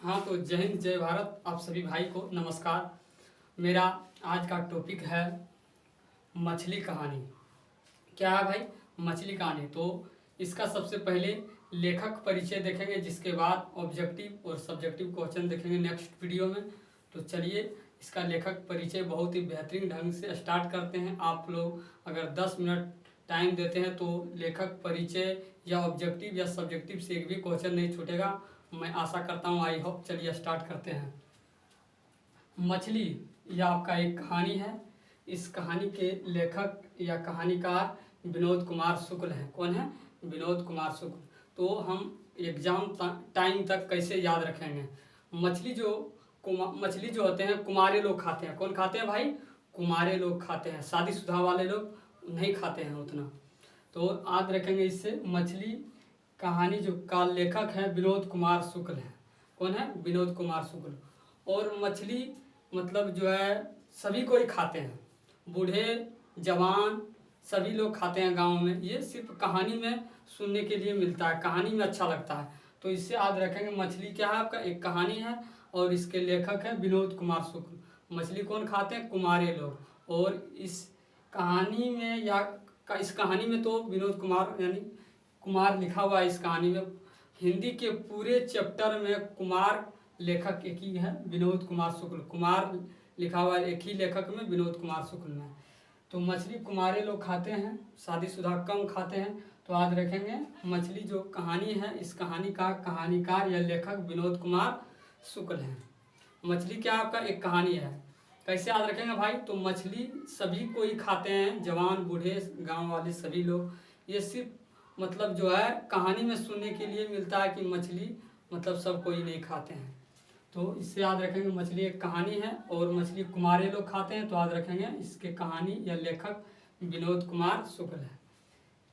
हाँ, तो जय हिंद जय भारत। आप सभी भाई को नमस्कार। मेरा आज का टॉपिक है मछली कहानी। क्या है भाई? मछली कहानी। तो इसका सबसे पहले लेखक परिचय देखेंगे, जिसके बाद ऑब्जेक्टिव और सब्जेक्टिव क्वेश्चन देखेंगे नेक्स्ट वीडियो में। तो चलिए इसका लेखक परिचय बहुत ही बेहतरीन ढंग से स्टार्ट करते हैं। आप लोग अगर 10 मिनट टाइम देते हैं तो लेखक परिचय या ऑब्जेक्टिव या सब्जेक्टिव से एक भी क्वेश्चन नहीं छूटेगा, मैं आशा करता हूँ। I hope. चलिए स्टार्ट करते हैं। मछली यह आपका एक कहानी है। इस कहानी के लेखक या कहानीकार विनोद कुमार शुक्ल हैं। कौन है? विनोद कुमार शुक्ल। तो हम एग्जाम टाइम तक कैसे याद रखेंगे? मछली जो होते हैं कुमारे लोग खाते हैं। कौन खाते हैं भाई? कुमारे लोग खाते हैं। शादीशुदा वाले लोग नहीं खाते हैं उतना। तो याद रखेंगे इससे। मछली कहानी जो का लेखक है विनोद कुमार शुक्ल है। कौन है? विनोद कुमार शुक्ल। और मछली मतलब जो है सभी को ही खाते हैं, बूढ़े जवान सभी लोग खाते हैं गांव में। ये सिर्फ कहानी में सुनने के लिए मिलता है, कहानी में अच्छा लगता है। तो इससे याद रखेंगे मछली क्या है आपका? एक कहानी है और इसके लेखक है विनोद कुमार शुक्ल। मछली कौन खाते हैं? कुमारे लोग। और इस कहानी में इस कहानी में तो विनोद कुमार यानी कुमार लिखा हुआ है इस कहानी में। हिंदी के पूरे चैप्टर में कुमार लेखक एक ही है, विनोद कुमार शुक्ल। कुमार लिखा हुआ है एक ही लेखक में, विनोद कुमार शुक्ल में। तो मछली कुमारे लोग खाते हैं, शादीशुदा कम खाते हैं। तो याद रखेंगे मछली जो कहानी है, इस कहानी का कहानीकार या लेखक विनोद कुमार शुक्ल है। मछली क्या आपका? एक कहानी है। कैसे याद रखेंगे भाई? तो मछली सभी को ही खाते हैं, जवान बूढ़े गांव वाले सभी लोग। ये सिर्फ मतलब जो है कहानी में सुनने के लिए मिलता है कि मछली मतलब सब कोई नहीं खाते हैं। तो इससे याद रखेंगे मछली एक कहानी है और मछली कुमारे लोग खाते हैं। तो याद रखेंगे इसके कहानी या लेखक विनोद कुमार शुक्ल है।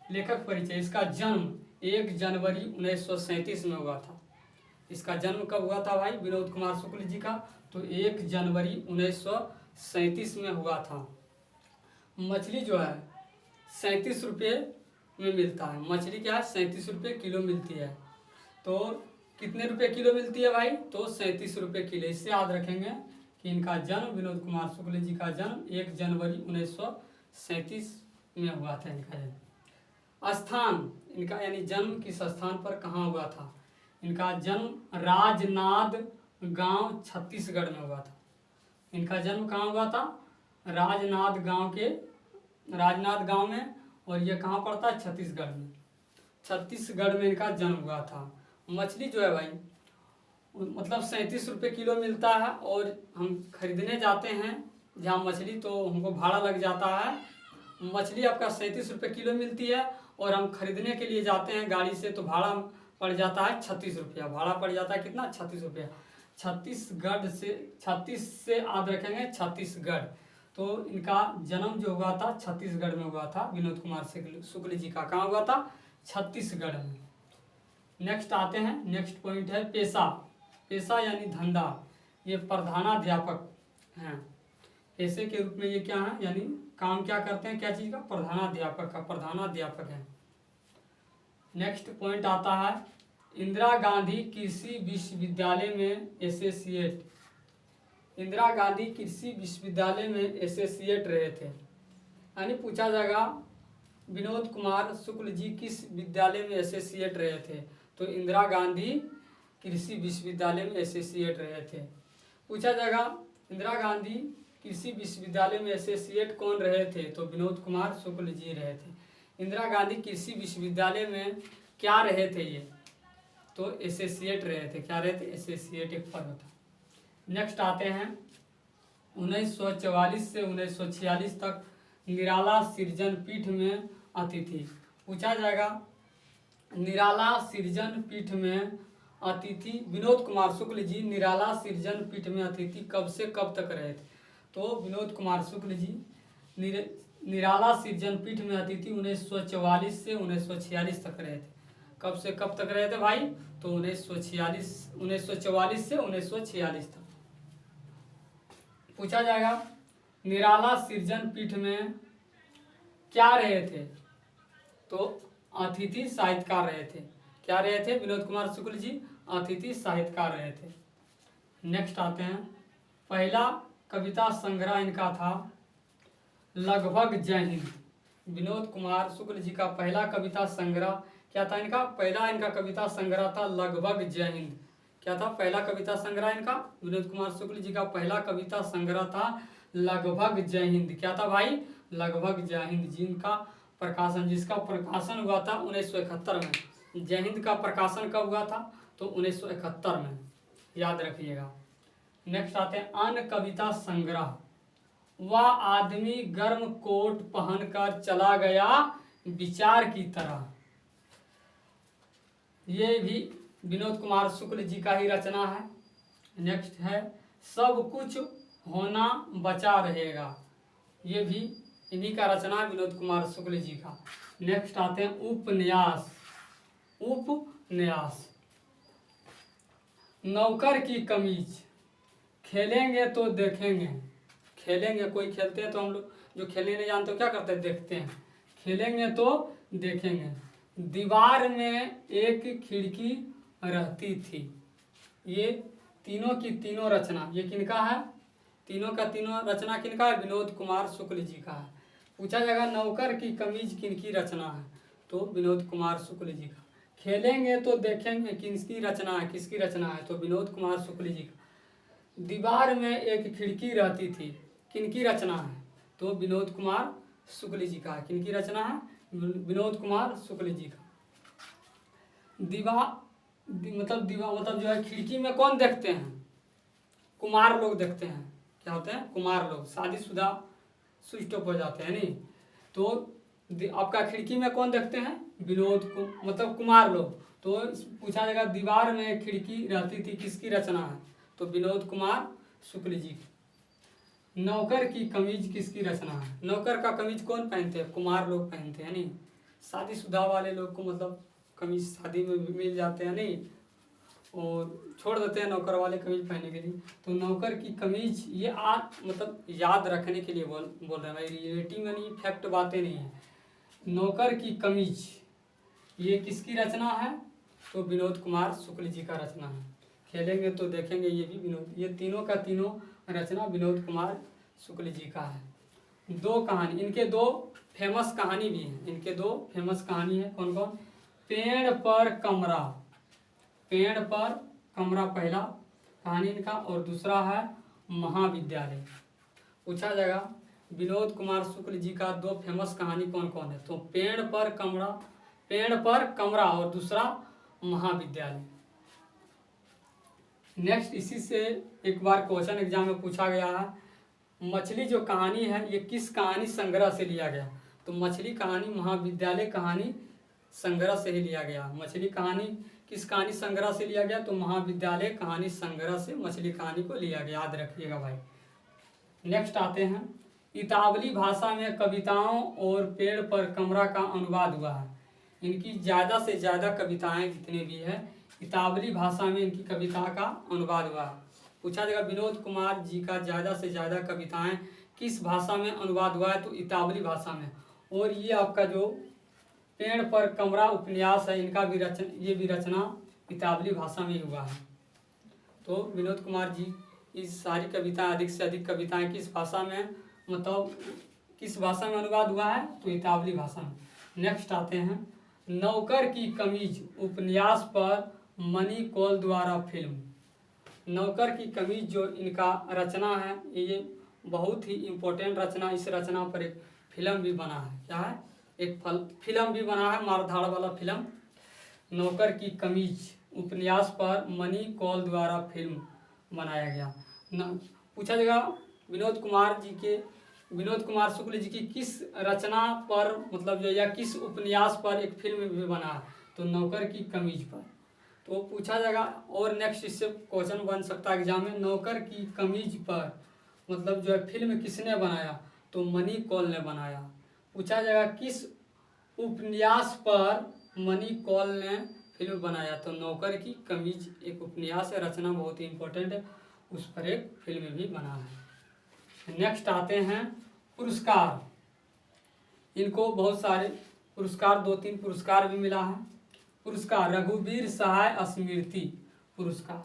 लेखक परिचय। इसका जन्म 1 जनवरी 1937 में हुआ था। इसका जन्म कब हुआ था भाई विनोद कुमार शुक्ल जी का? तो 1 जनवरी 1937 में हुआ था। मछली जो है 37 रुपये में मिलता है। मछली क्या है? 37 रुपये किलो मिलती है। तो कितने रुपए किलो मिलती है भाई? तो 37 रुपये किलो। इससे याद रखेंगे कि इनका जन्म विनोद कुमार शुक्ल जी का जन्म 1 जनवरी 1937 में हुआ था। इनका जन्म स्थान इनका यानी जन्म किस स्थान पर कहाँ हुआ था? इनका जन्म राजनाद गांव छत्तीसगढ़ में हुआ था। इनका जन्म कहाँ हुआ था? राजनाद गांव में। और ये कहाँ पड़ता है? छत्तीसगढ़ में। छत्तीसगढ़ में इनका जन्म हुआ था। मछली जो है भाई मतलब 37 रुपये किलो मिलता है और हम खरीदने जाते हैं जहाँ मछली, तो हमको भाड़ा लग जाता है। मछली आपका 37 रुपये किलो मिलती है और हम खरीदने के लिए जाते हैं गाड़ी से, तो भाड़ा पड़ जाता है 36 रुपया। भाड़ा पड़ जाता है कितना? 36 रुपया। 36 से याद रखेंगे छत्तीसगढ़। तो इनका जन्म जो हुआ था छत्तीसगढ़ में हुआ था। विनोद कुमार शुक्ल जी का कहाँ हुआ था? छत्तीसगढ़ में। नेक्स्ट आते हैं। नेक्स्ट पॉइंट है पेशा। पेशा यानी धंधा। ये प्रधानाध्यापक हैं। पेशे के रूप में ये क्या है यानी काम क्या करते हैं? क्या चीज़ का? प्रधानाध्यापक है। नेक्स्ट पॉइंट आता है इंदिरा गांधी कृषि विश्वविद्यालय में एसोसिएट। इंदिरा गांधी कृषि विश्वविद्यालय में एसोसिएट रहे थे। यानी पूछा जाएगा विनोद कुमार शुक्ल जी किस विद्यालय में एसोसिएट रहे थे? तो इंदिरा गांधी कृषि विश्वविद्यालय में एसोसिएट रहे थे। पूछा जाएगा इंदिरा गांधी कृषि विश्वविद्यालय में एसोसिएट कौन रहे थे? तो विनोद कुमार शुक्ल जी रहे थे। इंदिरा गांधी कृषि विश्वविद्यालय में क्या रहे थे ये? तो एसोसिएट रहे थे। क्या रहे थे? एसोसिएट एक पद था। नेक्स्ट आते हैं 1944 से 1946 तक निराला सृजन पीठ में अतिथि। पूछा जाएगा निराला सृजन पीठ में अतिथि विनोद कुमार शुक्ल जी निराला सृजन पीठ में अतिथि कब से कब तक रहे थे? तो विनोद कुमार शुक्ल जी निराला सृजन पीठ में अतिथि 1944 से 1946 तक रहे थे। कब से कब तक रहे थे भाई? तो 1944 से 1946 तक। पूछा जाएगा निराला सृजन पीठ में क्या रहे थे? तो अतिथि साहित्यकार रहे थे। क्या रहे थे विनोद कुमार शुक्ल जी? अतिथि साहित्यकार रहे थे। नेक्स्ट आते हैं, पहला कविता संग्रह इनका था लगभग जय हिंद। विनोद कुमार शुक्ल जी का पहला कविता संग्रह क्या था इनका? पहला इनका कविता संग्रह था लगभग जय हिंद। क्या था पहला कविता संग्रह इनका? विनोद कुमार शुक्ल जी का पहला कविता संग्रह था लगभग जय हिंद। क्या था भाई? लगभग जय हिंद, जिनका प्रकाशन, जिसका प्रकाशन हुआ था 1971 में। जय हिंद का प्रकाशन कब हुआ था? तो 1971 में, याद रखिएगा। नेक्स्ट आते हैं अन्य कविता संग्रह, वह आदमी गर्म कोट पहनकर चला गया विचार की तरह। ये भी विनोद कुमार शुक्ल जी का ही रचना है। नेक्स्ट है सब कुछ होना बचा रहेगा, ये भी इन्हीं का रचना है, विनोद कुमार शुक्ल जी का। नेक्स्ट आते हैं उपन्यास। उपन्यास, नौकर की कमीज, खेलेंगे तो देखेंगे। खेलेंगे, कोई खेलते हैं तो हम लोग जो खेलने नहीं जानते क्या करते हैं? देखते हैं। खेलेंगे तो देखेंगे। दीवार में एक खिड़की रहती थी। ये तीनों की तीनों रचना ये किनका है? तीनों का तीनों रचना किनका है? विनोद कुमार शुक्ल जी का है। पूछा जाएगा नौकर की कमीज किनकी रचना है? तो विनोद कुमार शुक्ल जी का। खेलेंगे तो देखेंगे किसकी रचना है? किसकी रचना है? तो विनोद कुमार शुक्ल जी का। दीवार में एक खिड़की रहती थी, किनकी रचना है? तो विनोद कुमार शुक्ल जी का। किनकी रचना है? विनोद कुमार शुक्ल जी का। मतलब जो है खिड़की में कौन देखते हैं? कुमार लोग देखते हैं। क्या होते हैं? कुमार लोग, शादीशुदा स्विच ऑफ हो जाते हैं नहीं। तो आपका खिड़की में कौन देखते हैं? मतलब कुमार लोग। तो पूछा जाएगा दीवार में खिड़की रहती थी किसकी रचना है? तो विनोद कुमार शुक्ल जी की। नौकर की कमीज किसकी रचना है? नौकर का कमीज कौन पहनते हैं? कुमार लोग पहनते हैं नहीं। शादीशुदा वाले लोग को मतलब कमीज शादी में मिल जाते हैं नहीं, और छोड़ देते हैं नौकर वाले कमीज पहनने के लिए। तो नौकर की कमीज ये मतलब याद रखने के लिए बोल रहे हैं भाई, रिलेटिव में नहीं, फैक्ट बातें नहीं है। नौकर की कमीज ये किसकी रचना है? तो विनोद कुमार शुक्ल जी का रचना है। खेलेंगे तो देखेंगे ये भी विनोद, ये तीनों का तीनों रचना विनोद कुमार शुक्ल जी का है। दो कहानी, इनके दो फेमस कहानी भी हैं। इनके दो फेमस कहानी है, कौन कौन? पेड़ पर कमरा। पेड़ पर कमरा पहला कहानी इनका, और दूसरा है महाविद्यालय। पूछा जाएगा विनोद कुमार शुक्ल जी का दो फेमस कहानी कौन कौन है? तो पेड़ पर कमरा और दूसरा महाविद्यालय। नेक्स्ट इसी से एक बार क्वेश्चन एग्जाम में पूछा गया है, मछली जो कहानी है ये किस कहानी संग्रह से लिया गया? तो मछली कहानी महाविद्यालय कहानी संग्रह से ही लिया गया। मछली कहानी किस कहानी संग्रह से लिया गया? तो महाविद्यालय कहानी संग्रह से मछली कहानी को लिया गया, याद रखिएगा भाई। नेक्स्ट आते हैं, इतावली भाषा में कविताओं और पेड़ पर कमरा का अनुवाद हुआ है। इनकी ज़्यादा से ज़्यादा कविताएं जितने भी है इतावली भाषा में इनकी कविता का अनुवाद हुआ है। पूछा जाएगा विनोद कुमार जी का ज़्यादा से ज़्यादा कविताएं किस भाषा में अनुवाद हुआ है? तो इतावली भाषा में। और ये आपका जो पेड़ पर कमरा उपन्यास है इनका भी ये भी रचना इतावली भाषा में ही हुआ है। तो विनोद कुमार जी इस सारी कविताएं, अधिक से अधिक कविताएं किस भाषा में, मतलब किस भाषा में अनुवाद हुआ है? तो इतावली भाषा में। नेक्स्ट आते हैं, नौकर की कमीज उपन्यास पर मनी कौल द्वारा फिल्म। नौकर की कमीज जो इनका रचना है ये बहुत ही इम्पोर्टेंट रचना। इस रचना पर एक फिल्म भी बना है। क्या है? एक फिल्म भी बना है, मारधाड़ वाला फिल्म। नौकर की कमीज उपन्यास पर मनी कौल द्वारा फिल्म बनाया गया। पूछा जाएगा विनोद कुमार शुक्ल जी की किस रचना पर, मतलब जो या किस उपन्यास पर एक फिल्म भी बना है? तो नौकर की कमीज पर। तो पूछा जाएगा, और नेक्स्ट इससे क्वेश्चन बन सकता है एग्जाम में, नौकर की कमीज पर मतलब जो है फिल्म किसने बनाया? तो मनी कौल ने बनाया। पूछा जाएगा किस उपन्यास पर मनी कौल ने फिल्म बनाया? तो नौकर की कमीज एक उपन्यास है, रचना बहुत ही इंपॉर्टेंट है, उस पर एक फिल्म भी बना है। नेक्स्ट आते हैं पुरस्कार। इनको बहुत सारे पुरस्कार, 2-3 पुरस्कार भी मिला है। पुरस्कार रघुवीर सहाय स्मृति पुरस्कार,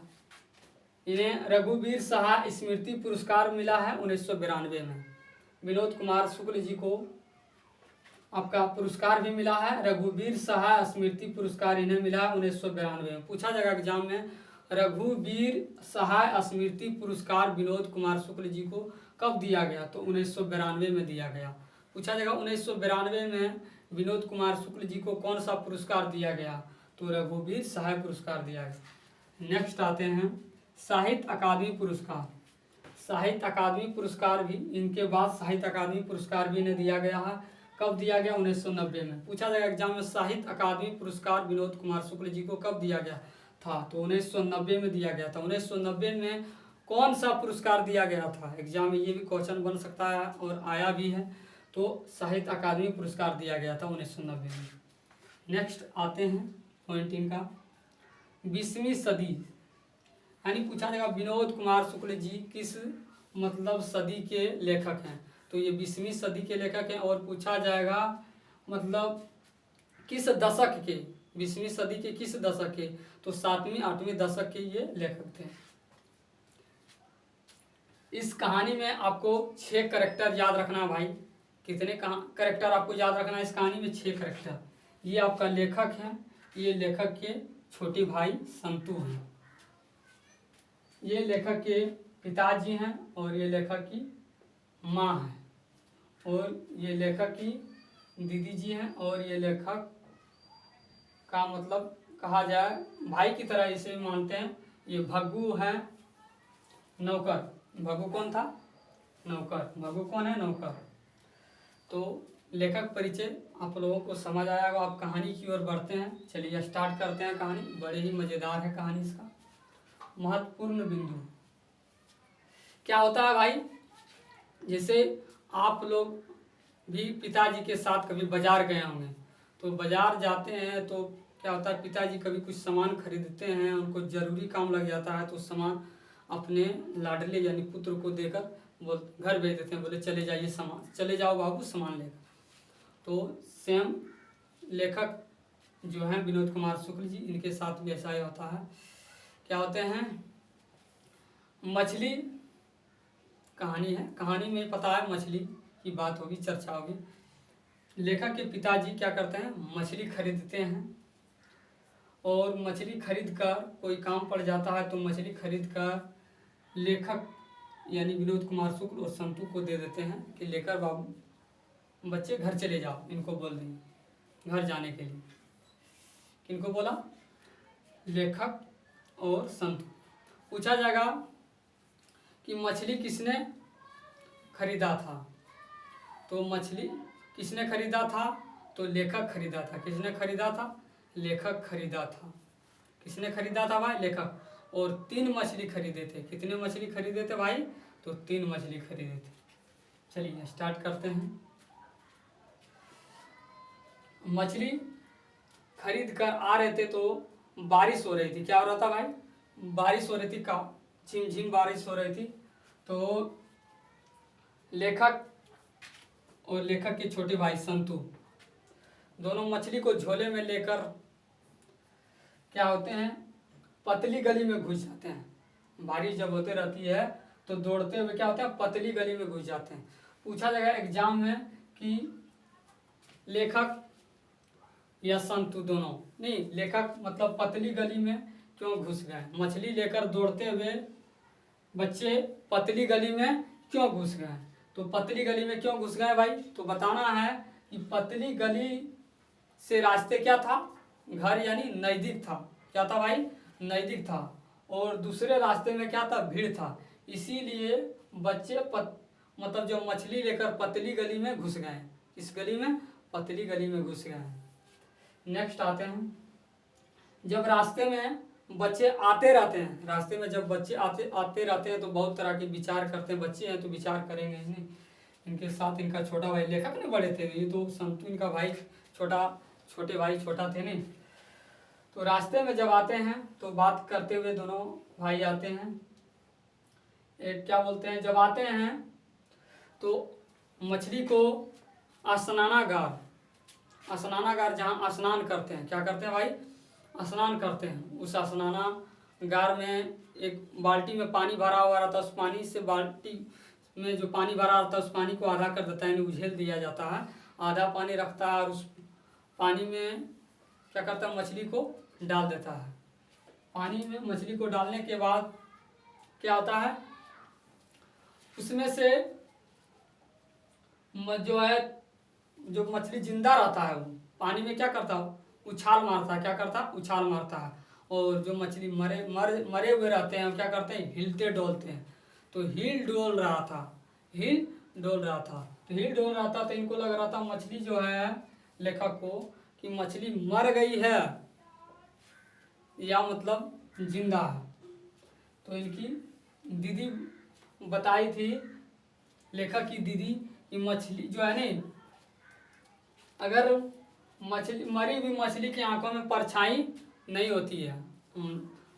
इन्हें रघुवीर सहाय स्मृति पुरस्कार मिला है 1992 में। विनोद कुमार शुक्ल जी को आपका पुरस्कार भी मिला है, रघुवीर सहाय स्मृति पुरस्कार इन्हें मिला है 1992 में। पूछा जाएगा एग्जाम में, रघुवीर सहाय स्मृति पुरस्कार विनोद कुमार शुक्ल जी को कब दिया गया? तो 1992 में दिया गया। पूछा जाएगा 1992 में विनोद कुमार शुक्ल जी को कौन सा पुरस्कार दिया गया? तो रघुवीर सहाय पुरस्कार दिया गया। नेक्स्ट आते हैं साहित्य अकादमी पुरस्कार। साहित्य अकादमी पुरस्कार भी इनके बाद साहित्य अकादमी पुरस्कार भी इन्हें दिया गया है। कब दिया गया? 1990 में। पूछा जाएगा एग्जाम में, साहित्य अकादमी पुरस्कार विनोद कुमार शुक्ल जी को कब दिया गया था? तो 1990 में दिया गया था। 1990 में कौन सा पुरस्कार दिया गया था? एग्जाम में ये भी क्वेश्चन बन सकता है और आया भी है। तो साहित्य अकादमी पुरस्कार दिया गया था 1990 में। नेक्स्ट आते हैं पॉइंट इनका 20वीं सदी, यानी पूछा जाएगा विनोद कुमार शुक्ल जी किस मतलब सदी के लेखक हैं? तो ये 20वीं सदी के लेखक हैं। और पूछा जाएगा मतलब किस दशक के, 20वीं सदी के किस दशक के? तो 7वीं 8वीं दशक के ये लेखक थे। इस कहानी में आपको 6 कैरेक्टर याद रखना भाई। कितने कैरेक्टर आपको याद रखना है इस कहानी में? 6 कैरेक्टर। ये आपका लेखक है, ये लेखक के छोटे भाई संतु हैं, ये लेखक के पिताजी हैं, और ये लेखक की माँ है, और ये लेखक की दीदी जी हैं, और ये लेखक का मतलब कहा जाए भाई की तरह इसे मानते हैं। ये भग्गू है नौकर। भग्गू कौन था? नौकर। भग्गू कौन है? नौकर। तो लेखक परिचय आप लोगों को समझ आया होगा। आप कहानी की ओर बढ़ते हैं। चलिए स्टार्ट करते हैं कहानी। बड़े ही मज़ेदार है कहानी। इसका महत्वपूर्ण बिंदु क्या होता है भाई? जैसे आप लोग भी पिताजी के साथ कभी बाजार गए होंगे, तो बाजार जाते हैं तो क्या होता है, पिताजी कभी कुछ सामान खरीदते हैं, उनको ज़रूरी काम लग जाता है तो सामान अपने लाडले यानी पुत्र को देकर वो घर भेज देते हैं, बोले चले जाइए सामान, चले जाओ बाबू सामान लेकर। तो सेम लेखक जो हैं विनोद कुमार शुक्ल जी, इनके साथ भी ऐसा ही होता है। क्या होते हैं? मछली कहानी है। कहानी में पता है मछली की बात होगी, चर्चा होगी। लेखक के पिताजी क्या करते हैं? मछली खरीदते हैं, और मछली खरीद कर कोई काम पड़ जाता है तो मछली खरीद कर लेखक यानी विनोद कुमार शुक्ल और संतु को दे देते हैं कि लेकर बाबू बच्चे घर चले जाओ। इनको बोल देंगे घर जाने के लिए। किनको बोला? लेखक और संतु। पूछा जाएगा कि मछली किसने खरीदा था? तो मछली किसने खरीदा था? तो लेखक खरीदा था। किसने खरीदा था? लेखक खरीदा था। किसने खरीदा था भाई? लेखक। और 3 मछली खरीदे थे। कितने मछली खरीदे थे भाई? तो 3 मछली खरीदे थे। चलिए स्टार्ट करते हैं। मछली खरीद कर आ रहे थे तो बारिश हो रही थी। क्या हो रहा था भाई? बारिश हो रही थी। का झिमझिम बारिश हो रही थी। तो लेखक और लेखक के छोटे भाई संतु दोनों मछली को झोले में लेकर क्या होते हैं? पतली गली में घुस जाते हैं। बारिश जब होते रहती है तो दौड़ते हुए क्या होते हैं? पतली गली में घुस जाते हैं। पूछा जाएगा एग्जाम में कि लेखक या संतु दोनों, नहीं लेखक मतलब पतली गली में क्यों घुस गए? मछली लेकर दौड़ते हुए बच्चे पतली गली में क्यों घुस गए? तो पतली गली में क्यों घुस गए भाई? तो बताना है कि पतली गली से रास्ते क्या था? घर यानी नज़दीक था। क्या था भाई? नज़दीक था। और दूसरे रास्ते में क्या था? भीड़ था। इसीलिए बच्चे मतलब जो मछली लेकर पतली गली में घुस गए। इस गली में पतली गली में घुस गए। नेक्स्ट आते हैं। जब रास्ते में बच्चे आते रहते हैं, रास्ते में जब बच्चे आते रहते हैं तो बहुत तरह के विचार करते हैं। बच्चे हैं तो विचार करेंगे ही नहीं। इनके साथ इनका छोटा भाई, लेखक नहीं बड़े थे ये तो, संतु इनका भाई छोटे भाई छोटा थे नहीं। तो रास्ते में जब आते हैं तो बात करते हुए दोनों भाई आते हैं। एक क्या बोलते हैं, जब आते हैं तो मछली को स्नानागार जहाँ स्नान करते हैं, क्या करते हैं भाई? स्नान करते हैं। उस गार में एक बाल्टी में पानी भरा हुआ रहता है, उस पानी से बाल्टी में जो पानी भरा रहता है उस पानी को आधा कर देता है, यानी उझेल दिया जाता है। आधा पानी रखता है और उस पानी में क्या करता है, मछली को डाल देता है। पानी में मछली को डालने के बाद क्या होता है, उसमें से जो है, जो मछली जिंदा रहता है वो पानी में क्या करता है, उछाल मारता है। क्या करता है, उछाल मारता है। और जो मछली मरे हुए रहते हैं क्या करते हैं, हिलते डोलते हैं। तो हिल डोल रहा था, हिल डोल रहा था, तो हिल डोल रहा था, तो इनको लग रहा था मछली जो है, लेखक को, कि मछली मर गई है या मतलब जिंदा है। तो इनकी दीदी बताई थी, लेखक की दीदी, कि मछली जो है नहीं, अगर मछली, मरी हुई मछली की आंखों में परछाई नहीं होती है।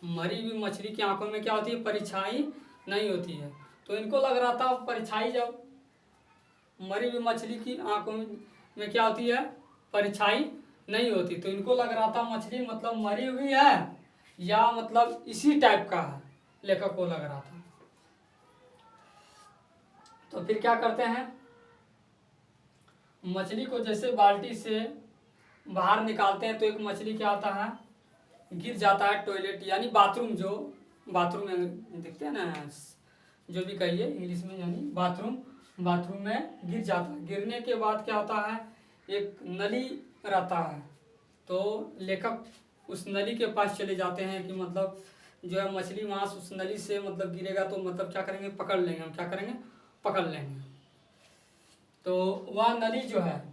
मरी हुई मछली की आंखों में क्या होती है, परछाई नहीं होती है। तो इनको लग रहा था परछाई, जब मरी हुई मछली की आंखों में क्या होती है, परछाई नहीं होती, तो इनको लग रहा था मछली मतलब मरी हुई है या मतलब इसी टाइप का है, लेखक को लग रहा था। तो फिर क्या करते हैं, मछली को जैसे बाल्टी से बाहर निकालते हैं तो एक मछली क्या होता है, गिर जाता है टॉयलेट यानी बाथरूम, जो बाथरूम में दिखते हैं ना, जो भी कहिए इंग्लिश में, यानी बाथरूम, बाथरूम में गिर जाता है। गिरने के बाद क्या होता है, एक नली रहता है। तो लेखक उस नली के पास चले जाते हैं कि मतलब जो है मछली मांस उस नली से मतलब गिरेगा तो मतलब क्या करेंगे, पकड़ लेंगे हम, क्या करेंगे, पकड़ लेंगे। तो वह नली जो है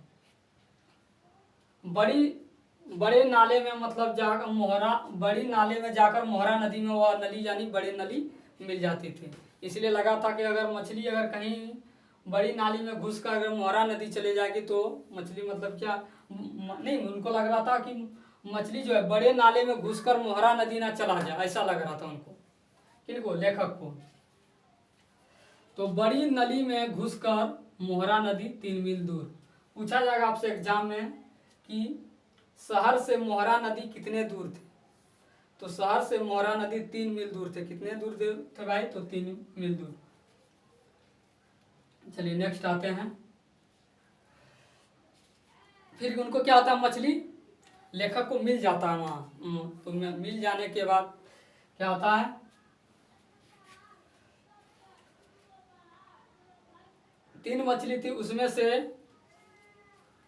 बड़े नाले में मतलब जाकर मोहरा, बड़ी नाले में जाकर मोहरा नदी में वह नली यानी बड़ी नली मिल जाती थी। इसलिए लगा था कि अगर मछली अगर कहीं बड़ी नाली में घुस कर अगर मोहरा नदी चले जाएगी तो मछली मतलब क्या नहीं, उनको लग रहा था कि मछली जो है बड़े नाले में घुसकर मोहरा नदी ना चला जाए, ऐसा लग रहा था उनको। किनको, लेखक को। तो बड़ी नली में घुसकर मोहरा नदी 3 मील दूर। पूछा जाएगा आपसे एग्जाम में कि शहर से मोहरा नदी कितने दूर थे, तो शहर से मोहरा नदी 3 मील दूर थे। कितने दूर थे भाई, तो 3 मील दूर। चलिए नेक्स्ट आते हैं। फिर उनको क्या होता है, मछली लेखक को मिल जाता है वहाँ। तो मिल जाने के बाद क्या होता है, 3 मछली थी, उसमें से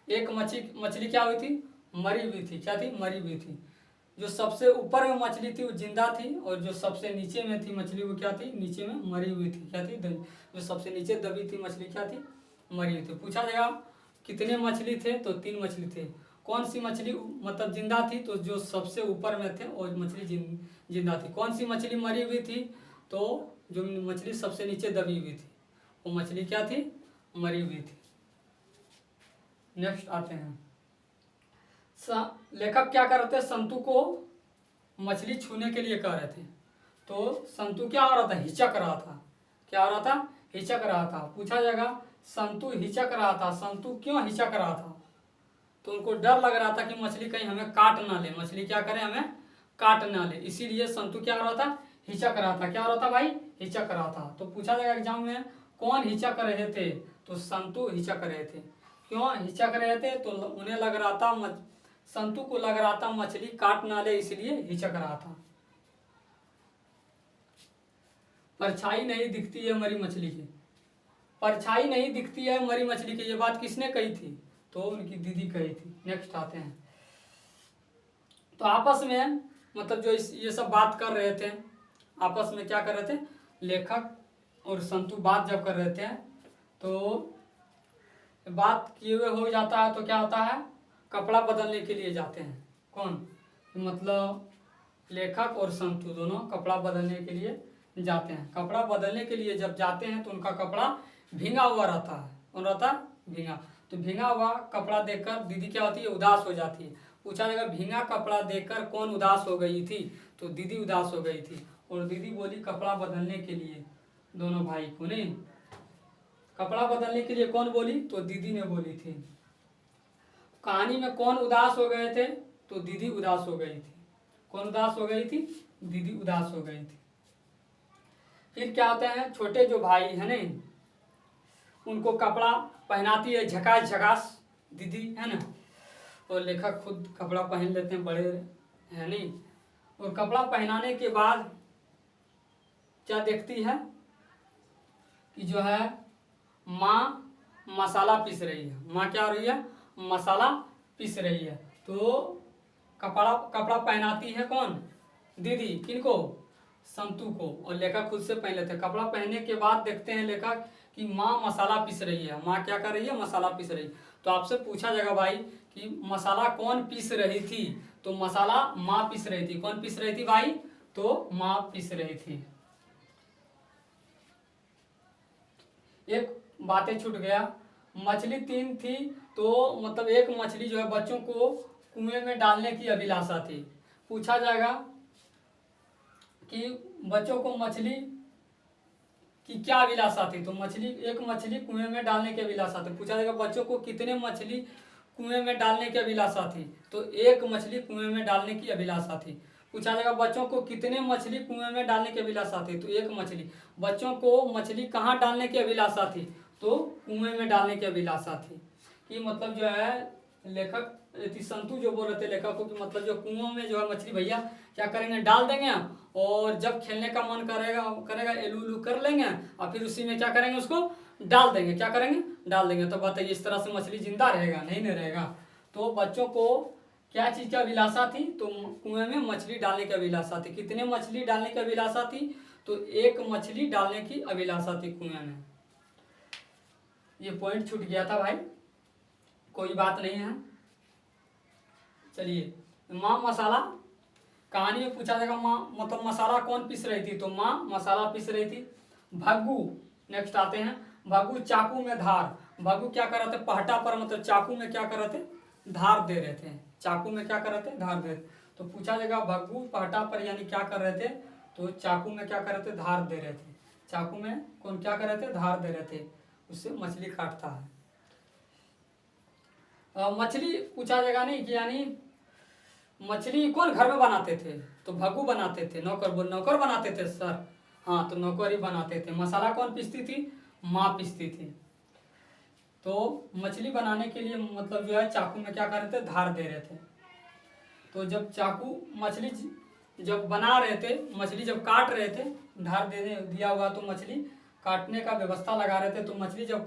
एक मछली क्या हुई थी, मरी हुई थी। क्या थी, मरी हुई थी। जो सबसे ऊपर में मछली थी वो जिंदा थी, और जो सबसे नीचे में थी मछली वो क्या थी, नीचे में मरी हुई थी। क्या थी, जो सबसे नीचे दबी थी मछली क्या थी, मरी हुई थी। पूछा जाएगा कितने मछली थे, तो 3 मछली थे। कौन सी मछली मतलब जिंदा थी, तो जो सबसे ऊपर में थे और मछली जिंदा थी। कौन सी मछली मरी हुई थी, तो जो मछली सबसे नीचे दबी हुई थी वो मछली क्या थी, मरी हुई थी। नेक्स्ट आते हैं। लेखक क्या कर रहे थे, संतु को मछली छूने के लिए कह रहे थे। तो संतु क्या हो रहा था, हिचक रहा था। क्या हो रहा था, हिचक रहा था। पूछा जाएगा संतु हिचक रहा था, संतु क्यों हिचक रहा था, तो उनको डर लग रहा था कि मछली कहीं हमें काट ना ले, मछली क्या करे, हमें काट ना ले, इसीलिए संतु क्या हो रहा था, हिचक रहा था। क्या हो रहा था भाई, हिचक रहा था। तो पूछा जाएगा एग्जाम में कौन हिचक रहे थे, तो संतु हिचक रहे थे। क्यों हिचक रहे थे, तो उन्हें लग रहा था, संतु को लग रहा था मछली काट ना ले, इसलिए हिचक रहा था। परछाई नहीं दिखती है मरी मछली की, परछाई नहीं दिखती है मरी मछली की, ये बात किसने कही थी, तो उनकी दीदी कही थी। नेक्स्ट आते हैं। तो आपस में मतलब जो ये सब बात कर रहे थे, आपस में क्या कर रहे थे, लेखक और संतु बात जब कर रहे थे, तो बात किए हुए हो जाता है तो क्या होता है, कपड़ा बदलने के लिए जाते हैं। कौन, मतलब लेखक और संतु दोनों कपड़ा बदलने के लिए जाते हैं। कपड़ा बदलने के लिए जब जाते हैं तो उनका कपड़ा भींगा हुआ रहता है। कौन रहता है, भींगा। तो भींगा हुआ कपड़ा देखकर दीदी क्या होती है, उदास हो जाती है। पूछा जाएगा भींगा कपड़ा देखकर कौन उदास हो गई थी, तो दीदी उदास हो गई थी। और दीदी बोली कपड़ा बदलने के लिए दोनों भाई को, नहीं, कपड़ा बदलने के लिए कौन बोली, तो दीदी ने बोली थी। कहानी में कौन उदास हो गए थे, तो दीदी उदास हो गई थी। कौन उदास हो गई थी? दीदी उदास हो गई थी। फिर क्या होते हैं, छोटे जो भाई है नहीं, उनको कपड़ा पहनाती है झकास झकास दीदी, है ना। और लेखक खुद कपड़ा पहन लेते हैं, बड़े है नहीं। और कपड़ा पहनाने के बाद क्या देखती है कि जो है माँ मसाला पीस रही है। माँ क्या हो रही है? मसाला पीस रही है। तो कपड़ा पहनाती है कौन? दीदी। किनको? संतू को। और लेखक खुद से पहन लेते हैं। कपड़ा पहनने के बाद देखते हैं लेखक कि माँ मसाला पीस रही है। माँ क्या कर रही है? मसाला पीस रही। तो आपसे पूछा जाएगा भाई कि मसाला कौन पीस रही थी? तो मसाला माँ पीस रही थी। कौन पीस रही थी भाई? तो माँ पीस रही थी। एक बातें छूट गया, मछली 3 थी, तो मतलब एक मछली जो है बच्चों को कुएं में डालने की अभिलाषा थी। पूछा जाएगा कि बच्चों को मछली की क्या अभिलाषा थी? तो एक मछली कुएं में डालने की अभिलाषा थी। पूछा जाएगा बच्चों को कितने मछली कुएं में डालने की अभिलाषा थी? तो एक मछली कुएं में डालने की अभिलाषा थी। पूछा जाएगा बच्चों को कितने मछली कुएं में डालने की अभिलाषा थी? तो एक मछली। बच्चों को मछली कहाँ डालने की अभिलाषा थी? तो कुएं में डालने की अभिलाषा थी। कि मतलब जो है लेखक संतु जो बोल रहे थे लेखक को कि मतलब जो कुओं में जो है मछली भैया क्या करेंगे? डाल देंगे, और जब खेलने का मन करेगा एलू उलू कर लेंगे, और फिर उसी में क्या करेंगे? उसको डाल देंगे। क्या करेंगे? डाल देंगे। तो बताइए इस तरह से मछली जिंदा रहेगा? नहीं रहेगा। तो बच्चों को क्या चीज़ की अभिलाषा थी? तो कुएं में मछली डालने की अभिलाषा थी। कितने मछली डालने की अभिलाषा थी? तो एक मछली डालने की अभिलाषा थी कुएं में। ये पॉइंट छूट गया था भाई, कोई बात नहीं है। चलिए, माँ मसाला कहानी में पूछा जाएगा माँ मतलब मसाला कौन पीस रही थी? तो माँ मसाला पीस रही थी। भग्गू नेक्स्ट आते हैं। भग्गू चाकू में धार। भग्गू क्या कर रहे थे? पहटा पर मतलब चाकू में क्या कर रहे थे? धार दे रहे थे। चाकू में क्या कर रहे थे? धार दे रहे थे। तो पूछा जाएगा भग्गू पहटा पर यानी क्या कर रहे थे? तो चाकू में क्या कर रहे थे? धार दे रहे थे। चाकू में कौन क्या कर रहे थे? धार दे रहे थे। उससे मछली काटता है। मछली पूछा जाएगा नहीं कि यानी मछली कौन घर में बनाते थे? तो भग्गू बनाते थे। नौकर बनाते थे सर। हाँ, तो नौकर ही बनाते थे। मसाला कौन पीसती थी? माँ पीसती थी। तो मछली बनाने के लिए मतलब जो है चाकू में क्या कर रहे थे? धार दे रहे थे। तो जब चाकू मछली जब बना रहे थे, मछली जब काट रहे थे, धार दे दिया हुआ तो मछली काटने का व्यवस्था लगा रहे थे। तो मछली जब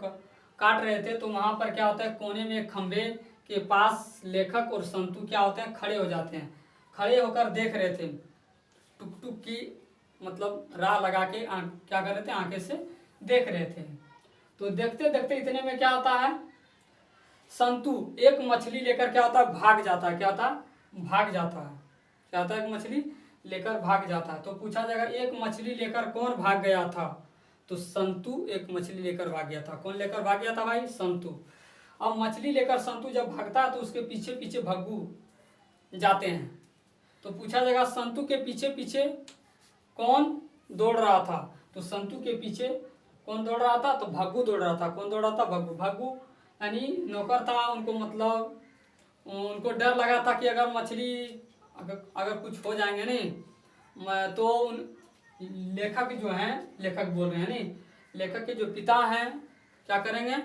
काट रहे थे तो वहाँ पर क्या होता है, कोने में एक खंभे के पास लेखक और संतु क्या होते हैं? खड़े हो जाते हैं। खड़े होकर देख रहे थे, टुक टुक की मतलब राह लगा के क्या कर रहे थे? आंखें से देख रहे थे। तो देखते देखते इतने में क्या होता है? संतु एक मछली लेकर क्या होता है? भाग जाता है। क्या होता है? भाग जाता है। क्या होता है? एक मछली लेकर भाग जाता है। तो पूछा जाएगा एक मछली लेकर कौन भाग गया था? तो संतु एक मछली लेकर भाग गया था। कौन लेकर भाग गया था भाई? संतु। अब मछली लेकर संतु जब भागता है तो उसके पीछे पीछे भग्गू जाते हैं। तो पूछा जाएगा संतु के पीछे पीछे कौन दौड़ रहा था? तो संतु के पीछे कौन दौड़ रहा था? तो भग्गू दौड़ रहा था। कौन दौड़ रहा था? भग्गू। भग्गू यानी नौकर था। उनको मतलब उनको डर लगा था कि अगर मछली अगर कुछ हो जाएंगे नहीं तो लेखक जो हैं, लेखक बोल रहे हैं नहीं, लेखक के जो पिता हैं क्या करेंगे?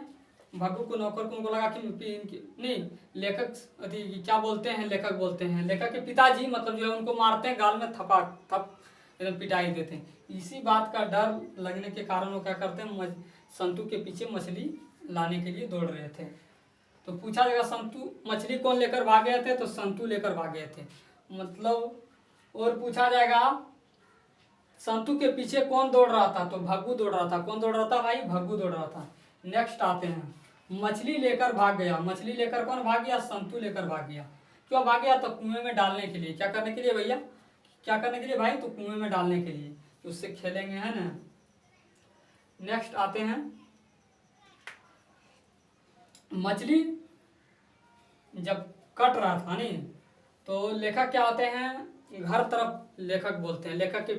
भग्गू को नौकर को उनको लगा कि नहीं, लेखक क्या बोलते हैं? लेखक बोलते हैं। लेखक के पिताजी मतलब जो है उनको मारते हैं, गाल में थप एकदम पिटाई देते हैं। इसी बात का डर लगने के कारण वो क्या करते हैं? संतु के पीछे मछली लाने के लिए दौड़ रहे थे। तो पूछा जाएगा संतु मछली कौन लेकर भाग गए थे? तो संतु लेकर भाग गए थे मतलब। और पूछा जाएगा संतु के पीछे कौन दौड़ रहा था? तो भग्गू दौड़ रहा था। कौन दौड़ रहा था भाई? भग्गू दौड़ रहा था। नेक्स्ट आते हैं, मछली लेकर भाग गया। मछली लेकर कौन भाग गया? संतु लेकर भाग गया। क्यों भाग गया? तो कुएं में डालने के लिए। क्या करने के लिए भैया? क्या करने के लिए भाई? तो कुएं में डालने के लिए, तो उससे खेलेंगे, है ना। नेक्स्ट आते हैं, मछली जब कट रहा था नहीं तो लेखक क्या होते हैं? घर तरफ लेखक बोलते हैं। लेखक के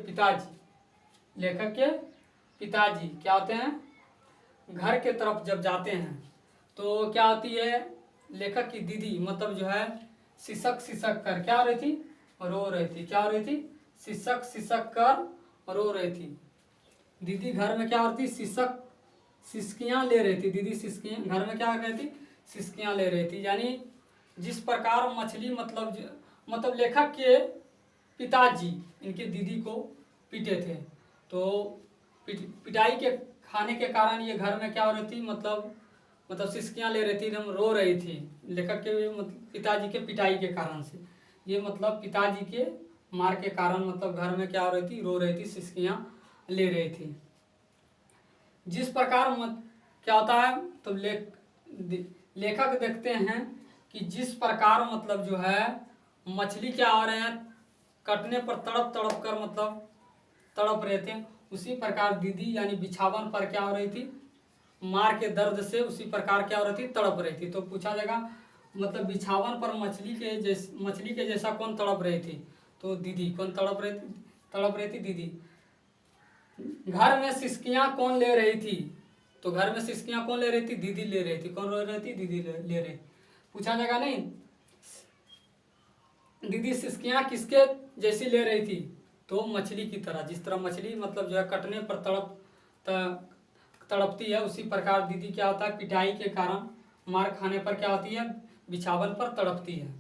पिताजी क्या होते हैं? घर के तरफ जब जाते हैं तो क्या होती है? लेखक की दीदी मतलब जो है सिसक कर क्या हो रही थी? रो रही थी। क्या हो रही थी? सिसक सिसक कर रो रही थी। दीदी घर में क्या हो रही थी? सिसक सिसकियां ले रही थी। दीदी सिसकियां घर में क्या कर रही थी? सिसकियां ले रही थी। यानी जिस प्रकार मछली मतलब लेखक के पिताजी इनके दीदी को पीटे थे, तो पिटाई के खाने के कारण ये घर में क्या हो रही थी? मतलब सिसकियां ले रही थी, एकदम रो रही थी। लेखक के पिताजी के पिटाई के कारण से, ये मतलब पिताजी के मार के कारण मतलब घर में क्या हो रही थी? रो रही थी, सिसकियां ले रही थी। जिस प्रकार क्या होता है? तो लेखक देखते हैं कि जिस प्रकार मतलब जो है मछली क्या हो रहे हैं, कटने पर तड़प तड़प कर मतलब तड़प रहे थे, उसी प्रकार दीदी यानी बिछावन पर क्या हो रही थी? मार के दर्द से उसी प्रकार क्या हो रही थी? तड़प रही थी। तो पूछा जाएगा मतलब बिछावन पर मछली के जैसा कौन तड़प रही थी? तो दीदी। कौन तड़प रही थी? तड़प रही थी दीदी। घर में सिसकियां कौन ले रही थी? तो घर में सिसकियां कौन ले रही थी? दीदी ले रही थी। कौन रो रही थी? दीदी ले रही। पूछा जाएगा नहीं दीदी सिसकियां किसके जैसी ले रही थी? तो मछली की तरह। जिस तरह मछली मतलब जो है कटने पर तड़पती है, उसी प्रकार दीदी क्या होता है? पिटाई के कारण मार खाने पर क्या होती है? बिछावन पर तड़पती है।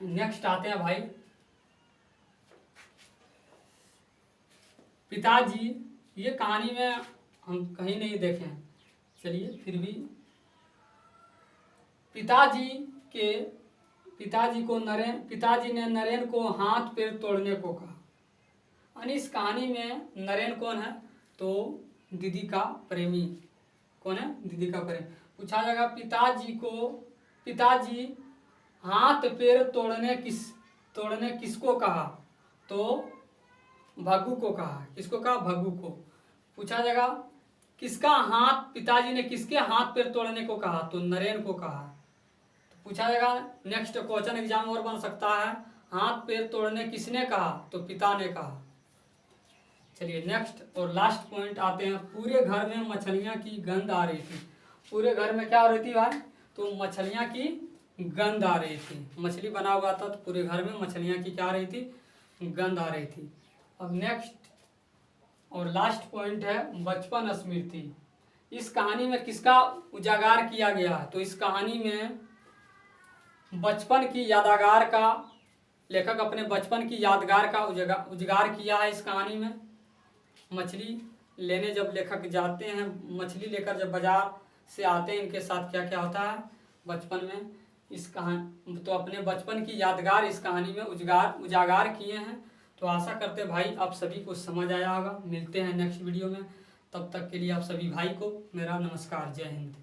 नेक्स्ट आते हैं भाई पिताजी। ये कहानी में हम कहीं नहीं देखे हैं, चलिए फिर भी पिताजी ने नरेन को हाथ पैर तोड़ने को कहा। यानी इस कहानी में नरेन कौन है? तो दीदी का प्रेमी। कौन है? दीदी का प्रेमी। पूछा जाएगा पिताजी हाथ पैर तोड़ने किसको कहा? तो भग्गू को कहा। किसको कहा? भग्गू को। पूछा जाएगा पिताजी ने किसके हाथ पैर तोड़ने को कहा? तो नरेन को कहा। तो पूछा जाएगा नेक्स्ट क्वेश्चन एग्जाम और बन सकता है, हाथ पैर तोड़ने किसने कहा? तो पिता ने कहा। चलिए नेक्स्ट और लास्ट पॉइंट आते हैं। पूरे घर में मछलियां की गंध आ रही थी। पूरे घर में क्या हो रही थी भाई? तो मछलियां की गंध आ रही थी। मछली बना हुआ था, तो पूरे घर में मछलियां की क्या आ रही थी? गंध आ रही थी। अब नेक्स्ट और लास्ट पॉइंट है बचपन स्मृति। इस कहानी में किसका उजागर किया गया है? तो इस कहानी में बचपन की यादगार का, लेखक अपने बचपन की यादगार का उजागर किया है इस कहानी में। मछली लेने जब लेखक जाते हैं, मछली लेकर जब बाजार से आते हैं, इनके साथ क्या क्या होता है बचपन में, इस कहानी तो अपने बचपन की यादगार इस कहानी में उजागर किए हैं। तो आशा करते भाई आप सभी को समझ आया होगा। मिलते हैं नेक्स्ट वीडियो में, तब तक के लिए आप सभी भाई को मेरा नमस्कार। जय हिंद।